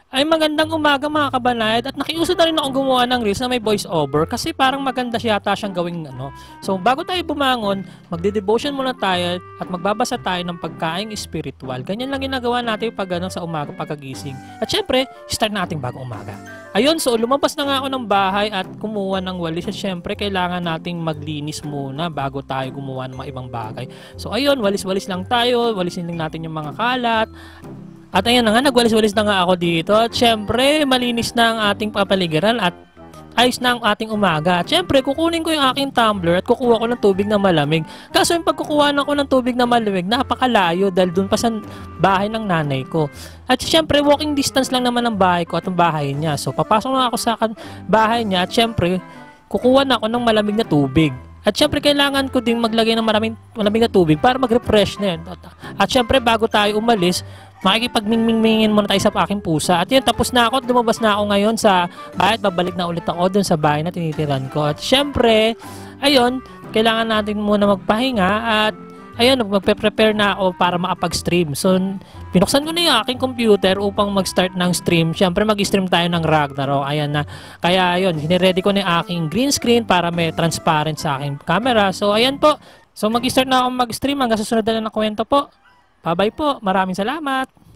Ay magandang umaga mga kabanayad at nakiuso na rin akong gumawa ng reels na may voice over kasi parang maganda siya yata siyang gawing ano. So bago tayo bumangon, magde-devotion muna tayo at magbabasa tayo ng pagkaing spiritual. Ganyan lang ginagawa natin pag sa umaga pagkagising. At syempre, start natin bagong umaga. Ayun, so lumabas na nga ako ng bahay at kumuha ng walis at syempre kailangan nating maglinis muna bago tayo gumawa ng mga ibang bagay. So ayun, walis-walis lang tayo, walisin lang natin yung mga kalat. At ayun na nga, nagwalis-walis na nga ako dito. At syempre, malinis na ang ating papaligiran at ayos na ang ating umaga. At syempre, kukunin ko yung aking tumbler at kukuha ko ng tubig na malamig. Kaso yung pagkukuha ko ng tubig na malamig, napakalayo dahil dun pa sa bahay ng nanay ko. At syempre, walking distance lang naman ang bahay ko at ang bahay niya. So, papasok na ako sa bahay niya at syempre, kukuha na ako ng malamig na tubig. At syempre, kailangan ko ding maglagay ng malamig na tubig para mag-refresh na yun. At syempre, bago tayo umalis, makikipagmingmingin muna tayo sa aking pusa. At yun, tapos na ako. Lumabas na ako ngayon sa bahay at babalik na ulit ako dun sa bahay na tinitiran ko. At syempre, ayun, kailangan natin muna magpahinga at ayun, magpe-prepare na ako para makapag-stream. So, pinuksan ko na yung aking computer upang mag-start ng stream. Syempre, mag-stream tayo ng Ragnarok. Ayan na. Kaya, ayun, hiniready ko na yung aking green screen para may transparent sa aking camera. So, ayan po. So, mag-start na ako mag-stream hanggang sa sunod na ng kwento po. Bye-bye po. Maraming salamat.